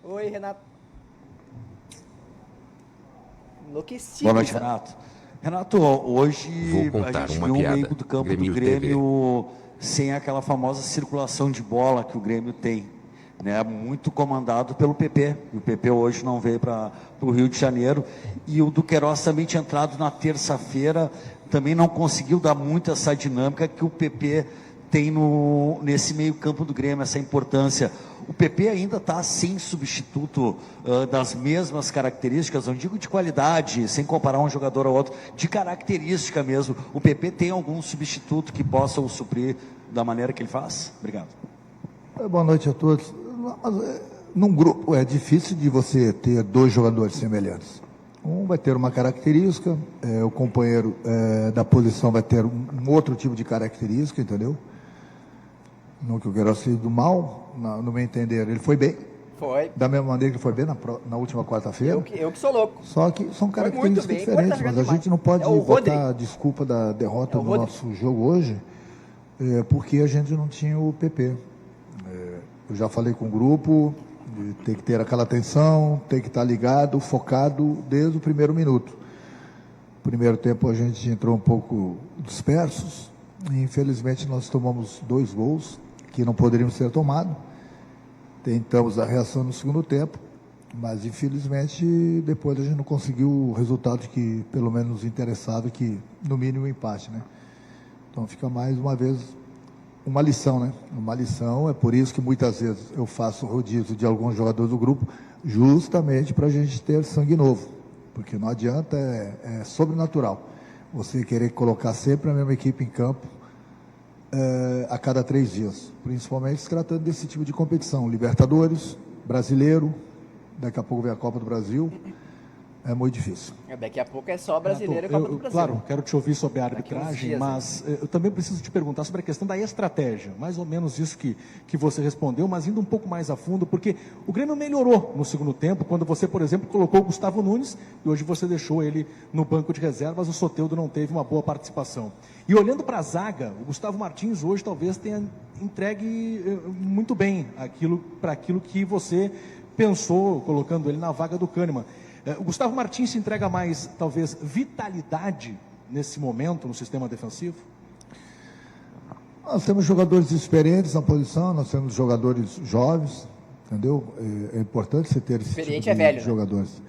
Oi, Renato. Enlouquecido. Boa noite, Renato. Renato, hoje Vou a contar gente uma viu o piada. meio do campo Grêmio do Grêmio sem aquela famosa circulação de bola que o Grêmio tem, né? Muito comandado pelo PP. E o PP hoje não veio para o Rio de Janeiro. E o Duqueiroz também tinha entrado na terça-feira, também não conseguiu dar muito essa dinâmica que o PP tem nesse meio campo do Grêmio, essa importância. O PP ainda está sem substituto das mesmas características, não digo de qualidade, sem comparar um jogador ao outro, de característica mesmo. O PP tem algum substituto que possa o suprir da maneira que ele faz? Obrigado. Boa noite a todos. Num grupo é difícil de você ter dois jogadores semelhantes. Um vai ter uma característica, o companheiro da posição vai ter um outro tipo de característica, entendeu? Não que eu quero ser do mal, no meu entender, ele foi bem. Foi. Da mesma maneira que ele foi bem na última quarta-feira. Eu que sou louco. Só que são características bem, diferentes, mas a gente não pode botar a desculpa da derrota do nosso jogo hoje, porque a gente não tinha o PP. Eu já falei com o grupo, tem que ter aquela atenção, tem que estar ligado, focado desde o primeiro minuto. No primeiro tempo a gente entrou um pouco dispersos, e infelizmente nós tomamos 2 gols que não poderiam ser tomados. Tentamos a reação no segundo tempo, mas infelizmente depois a gente não conseguiu o resultado que pelo menos nos interessava, que no mínimo um empate, né? Então fica mais uma vez uma lição, né? Uma lição, é por isso que muitas vezes eu faço rodízio de alguns jogadores do grupo, justamente para a gente ter sangue novo, porque não adianta, é sobrenatural você querer colocar sempre a mesma equipe em campo a cada 3 dias, principalmente se tratando desse tipo de competição, Libertadores, Brasileiro, daqui a pouco vem a Copa do Brasil, é muito difícil. Daqui a pouco é só brasileiro e Copa do Brasil. Claro, quero te ouvir sobre a arbitragem, mas eu também preciso te perguntar sobre a questão da estratégia, mais ou menos isso que você respondeu, mas indo um pouco mais a fundo, porque o Grêmio melhorou no segundo tempo, quando você, por exemplo, colocou o Gustavo Nunes, e hoje você deixou ele no banco de reservas, o Soteldo não teve uma boa participação. E olhando para a zaga, o Gustavo Martins hoje talvez tenha entregue muito bem para aquilo que você pensou, colocando ele na vaga do Kahneman. O Gustavo Martins se entrega mais, talvez, vitalidade nesse momento no sistema defensivo? Nós temos jogadores experientes na posição, nós temos jogadores jovens, entendeu? É importante você ter esse experiente tipo de velho, jogadores.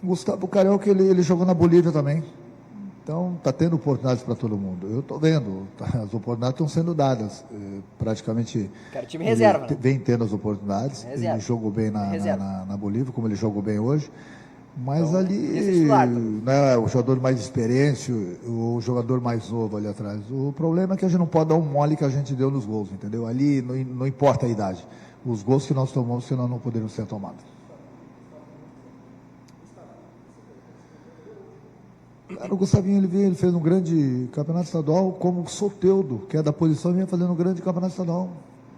O Gustavo Carioca, ele jogou na Bolívia também. Então, está tendo oportunidades para todo mundo. Eu estou vendo, as oportunidades estão sendo dadas. Praticamente, cara, time reserva, né? Vem tendo as oportunidades. Ele jogou bem na Bolívia, como ele jogou bem hoje. Mas então, ali, né, o jogador mais experiente, o jogador mais novo ali atrás. O problema é que a gente não pode dar um mole que a gente deu nos gols, entendeu? Ali não importa a idade. Os gols que nós tomamos, senão não poderiam ser tomados. Cara, o Gustavinho, ele fez um grande campeonato estadual, como o Soteldo, que é da posição, vinha fazendo um grande campeonato estadual.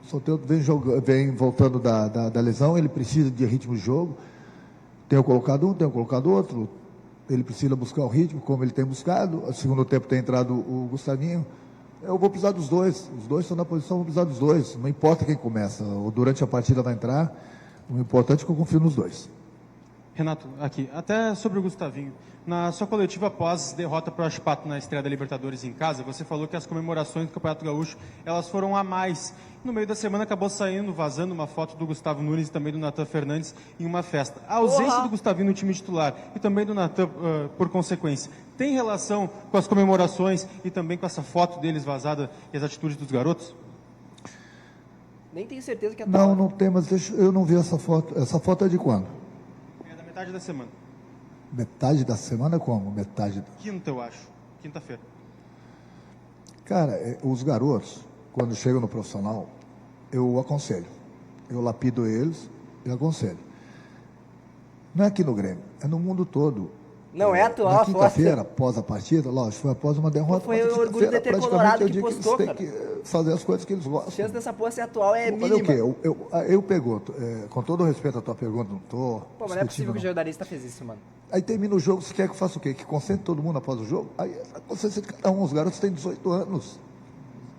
O Soteldo vem voltando da lesão, ele precisa de ritmo de jogo. Tenho colocado um, tenho colocado outro. Ele precisa buscar o ritmo, como ele tem buscado. No segundo tempo tem entrado o Gustavinho. Eu vou precisar dos dois. Os dois estão na posição, eu vou precisar dos dois. Não importa quem começa, ou durante a partida vai entrar. O importante é que eu confio nos dois. Renato, aqui, até sobre o Gustavinho. Na sua coletiva após derrota para o Huachipato na estreia da Libertadores em casa, você falou que as comemorações do Campeonato Gaúcho, elas foram a mais. No meio da semana acabou vazando uma foto do Gustavo Nunes e também do Natan Fernandes em uma festa. A ausência do Gustavinho no time titular e também do Natan, por consequência, tem relação com as comemorações e também com essa foto deles vazada e as atitudes dos garotos? Nem tenho certeza que é atual. Não tem, mas eu não vi essa foto. Essa foto é de quando? É da metade da semana. Metade da semana como? Metade? Quinta, eu acho. Quinta-feira. Cara, os garotos, quando chegam no profissional, eu aconselho. Eu lapido eles e aconselho. Não é aqui no Grêmio, é no mundo todo. Não é atual a foto. Na quinta-feira, após a partida, lógico, foi após uma derrota. Foi o orgulho de ter colorado que postou, cara. Tem que fazer as coisas que eles gostam. A chance dessa porra ser atual é mínima. Fazer o quê? Eu pergunto, com todo o respeito à tua pergunta, não tô... Pô, mas não é possível que o jornalista fez isso, mano. Aí termina o jogo, você quer que eu faça o quê? Que concentre todo mundo após o jogo? Aí a consciência de cada um. Os garotos têm 18 anos.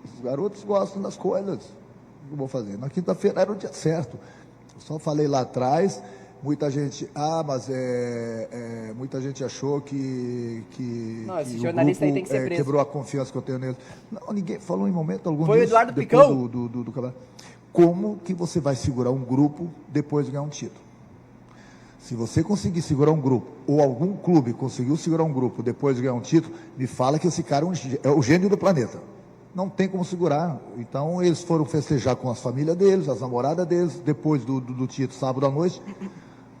Os garotos gostam das coisas. eu vou fazer? Na quinta-feira era o dia certo. Eu só falei lá atrás, muita gente, muita gente achou que Não, esse o jornalista aí grupo, tem que ser preso. quebrou a confiança que eu tenho nele. Não, ninguém falou em momento algum Foi o disso, Eduardo depois Picão. do campeonato. Como que você vai segurar um grupo depois de ganhar um título? Se você conseguir segurar um grupo, ou algum clube conseguiu segurar um grupo depois de ganhar um título, me fala que esse cara é o gênio do planeta. Não tem como segurar. Então, eles foram festejar com as famílias deles, as namoradas deles, depois do título, sábado à noite.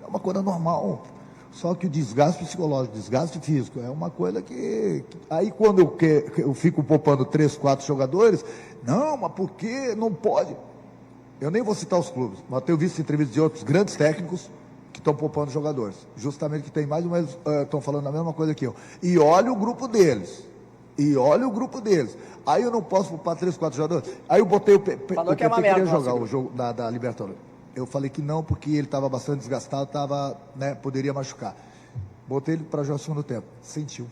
É uma coisa normal. Só que o desgaste psicológico, o desgaste físico, é uma coisa que... Aí, quando eu fico poupando 3, 4 jogadores, não, mas por que não pode? Eu nem vou citar os clubes, mas tenho visto entrevistas de outros grandes técnicos que estão poupando jogadores. Justamente que tem mais ou menos, estão falando a mesma coisa que eu. E olha o grupo deles. Aí eu não posso poupar 3, 4 jogadores. Aí eu botei o PP Falou que é uma queria merda, jogar nosso o jogo da Libertadores. Eu falei que não, porque ele estava bastante desgastado, poderia machucar. Botei ele para jogar o segundo tempo. Sentiu.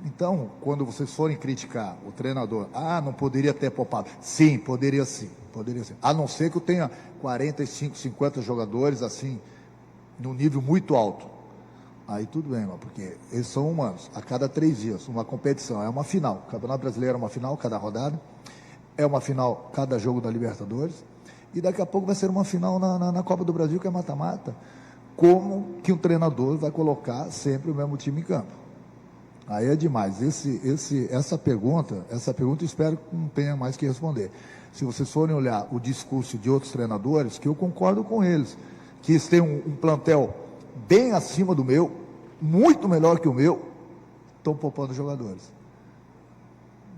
Então, quando vocês forem criticar o treinador, não poderia ter poupado. Sim, poderia sim. A não ser que eu tenha 45, 50 jogadores, assim, num nível muito alto. Aí tudo bem, porque eles são humanos. A cada 3 dias, uma competição, é uma final. O Campeonato Brasileiro é uma final, cada rodada. É uma final, cada jogo da Libertadores. E daqui a pouco vai ser uma final na Copa do Brasil, que é mata-mata. Como que um treinador vai colocar sempre o mesmo time em campo? Aí é demais. Essa pergunta eu espero que não tenha mais que responder. Se vocês forem olhar o discurso de outros treinadores, que eu concordo com eles, que eles têm um plantel bem acima do meu, muito melhor que o meu, estão poupando jogadores.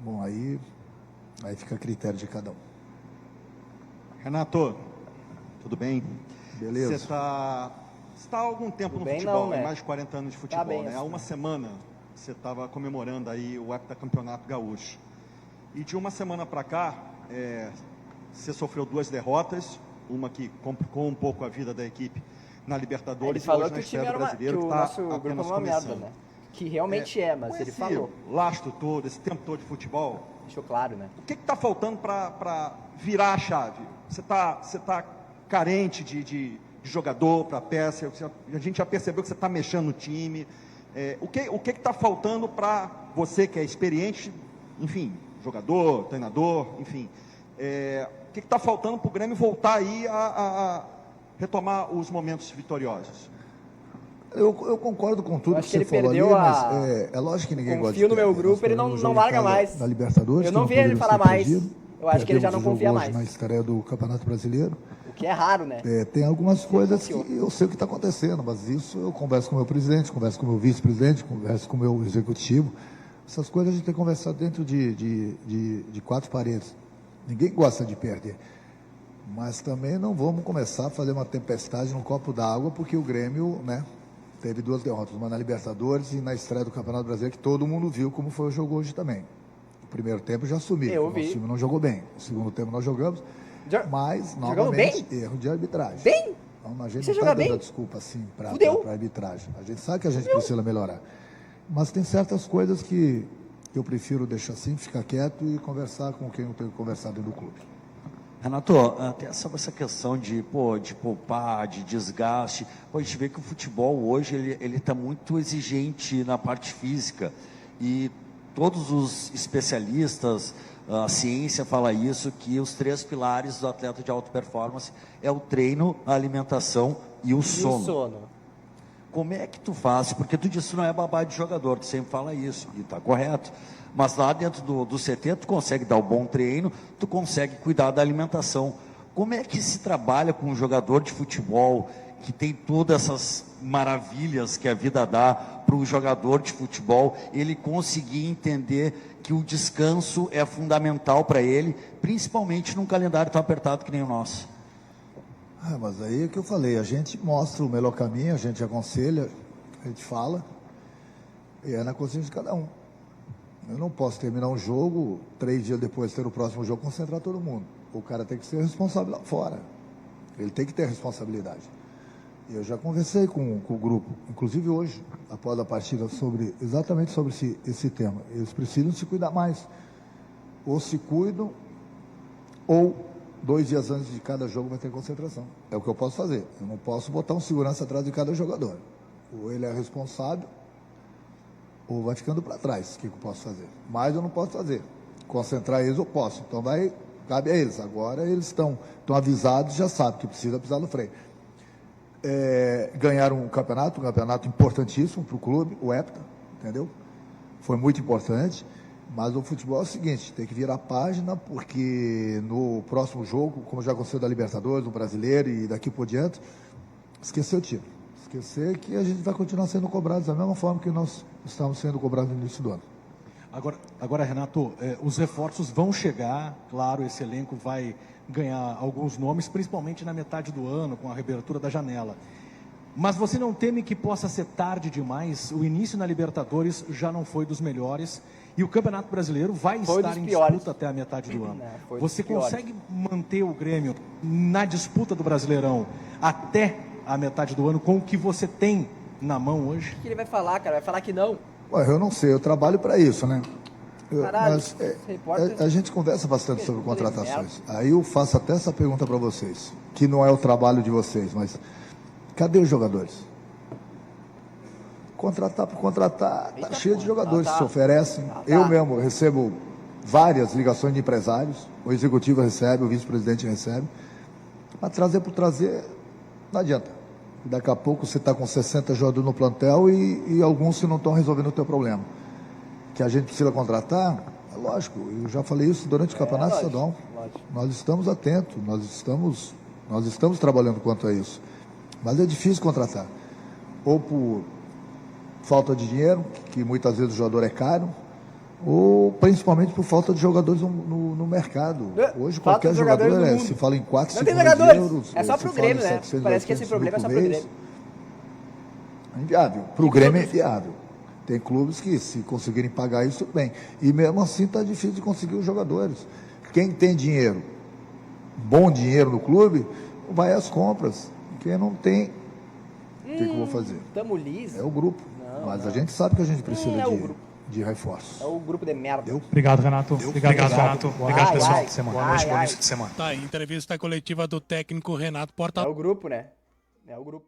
Bom, aí fica a critério de cada um. Renato, tudo bem? Beleza. Você está há algum tempo Tudo no bem, futebol, não, né? mais de 40 anos de futebol, bem, né? Há assim. uma semana você estava comemorando aí o heptacampeonato gaúcho. E de uma semana para cá, você sofreu 2 derrotas, uma que complicou um pouco a vida da equipe na Libertadores. Ele falou e hoje que na o time estreia era do brasileiro, que o que está nosso grupo é apenas uma merda, começando. né? Que realmente mas Com ele esse falou. lastro todo, esse tempo todo de futebol, Deixou claro, né? o que está faltando para virar a chave? Você tá carente de jogador para peça, a gente já percebeu que você está mexendo no time. O que está faltando para você que é experiente, enfim, jogador, treinador, enfim, o que está faltando para o Grêmio voltar aí a retomar os momentos vitoriosos? Eu concordo com tudo acho que que você ele falou ali, perdeu mas é lógico que ninguém gosta de Confio no meu perder. grupo, Nós ele perdemos o não jogo em larga casa mais. Na Libertadores, Eu que não vi ele poderia falar ser mais. perdido. Eu acho que ele já não Perdemos o confia jogo hoje mais. na estreia do Campeonato Brasileiro. O que é raro, né? Tem algumas coisas que confiou. eu sei o que está acontecendo, mas isso eu converso com o meu presidente, converso com o meu vice-presidente, converso com o meu executivo. Essas coisas a gente tem que conversar dentro de 4 paredes. Ninguém gosta de perder. Mas também não vamos começar a fazer uma tempestade num copo d'água, porque o Grêmio, né, teve 2 derrotas, uma na Libertadores e na estreia do Campeonato Brasileiro, que todo mundo viu como foi o jogo hoje também. O primeiro tempo já assumiu, Eu o nosso vi. time não jogou bem. O segundo tempo nós jogamos, mas Jogamos novamente bem? erro de arbitragem. Bem? Então, a gente Você não joga está dando bem? a desculpa assim para Fudeu. a arbitragem. A gente sabe que a gente precisa melhorar. Mas tem certas coisas que eu prefiro deixar assim, ficar quieto e conversar com quem eu tenho conversado dentro do clube. Renato, até sobre essa questão de poupar, de desgaste, a gente vê que o futebol hoje ele está muito exigente na parte física e todos os especialistas, a ciência fala isso, que os 3 pilares do atleta de alta performance é o treino, a alimentação e o E sono. o sono. Como é que tu faz? Porque tu disse que não é babá de jogador, tu sempre fala isso, e está correto. Mas lá dentro do CT tu consegue dar o bom treino, tu consegue cuidar da alimentação. Como é que se trabalha com um jogador de futebol que tem todas essas maravilhas que a vida dá para o jogador de futebol, ele conseguir entender que o descanso é fundamental para ele, principalmente num calendário tão apertado que nem o nosso? Mas aí é que eu falei, a gente mostra o melhor caminho, a gente aconselha, a gente fala, e é na consciência de cada um. Eu não posso terminar um jogo, 3 dias depois ter o próximo jogo, concentrar todo mundo. O cara tem que ser responsável lá fora. Ele tem que ter responsabilidade. Eu já conversei com o grupo, inclusive hoje, após a partida, exatamente sobre esse tema. Eles precisam se cuidar mais. Ou se cuidam, ou 2 dias antes de cada jogo vai ter concentração. É o que eu posso fazer. Eu não posso botar um segurança atrás de cada jogador. Ou ele é responsável, ou vai ficando para trás. O que eu posso fazer? Mas eu não posso fazer. Concentrar eles eu posso. Então cabe a eles. Agora eles estão avisados, já sabem que precisa pisar no freio. Ganharam um campeonato importantíssimo para o clube, o Hepta, entendeu? Foi muito importante. Mas o futebol é o seguinte, tem que virar a página, porque no próximo jogo, como já aconteceu da Libertadores, do Brasileiro e daqui por diante, esquecer o time. Esquecer que a gente vai continuar sendo cobrados da mesma forma que nós estamos sendo cobrados no início do ano. Agora Renato, os reforços vão chegar, claro, esse elenco vai ganhar alguns nomes, principalmente na metade do ano, com a reabertura da janela. Mas você não teme que possa ser tarde demais? O início na Libertadores já não foi dos melhores e o Campeonato Brasileiro vai estar em disputa até a metade do ano. Você consegue manter o Grêmio na disputa do Brasileirão até a metade do ano com o que você tem na mão hoje? O que ele vai falar, cara? Vai falar que não? Ué, eu não sei, eu trabalho para isso, né? Caralho, mas repórter... a gente conversa bastante sobre contratações. Aí eu faço até essa pergunta para vocês, que não é o trabalho de vocês, mas cadê os jogadores? Contratar por contratar, tá cheio de jogadores que se oferecem. Eu mesmo recebo várias ligações de empresários, o executivo recebe, o vice-presidente recebe. Mas trazer por trazer, não adianta. Daqui a pouco você está com 60 jogadores no plantel e alguns que não estão resolvendo o teu problema. Que a gente precisa contratar, é lógico, eu já falei isso durante o campeonato estadual. Nós estamos atentos, nós estamos trabalhando quanto a isso. Mas é difícil contratar. Ou por falta de dinheiro, que muitas vezes o jogador é caro, ou principalmente por falta de jogadores no mercado. Hoje falta qualquer jogador se fala em 4, 5 milhões de euros. É só pro Grêmio, né? Parece que esse problema é só pro Grêmio. É inviável. Pro Grêmio é inviável. Tem clubes que, se conseguirem pagar isso, tudo bem. E mesmo assim está difícil de conseguir os jogadores. Quem tem dinheiro, bom dinheiro no clube, vai às compras. Quem não tem, o que eu vou fazer? Tamo liso. É o grupo. Mas a gente sabe que a gente precisa de reforços. É o grupo de merda. Obrigado, Renato. Obrigado, Renato. Obrigado, pessoal. Boa noite, bom início de semana. Tá aí, entrevista coletiva do técnico Renato Portaluppi. É o grupo, né? É o grupo.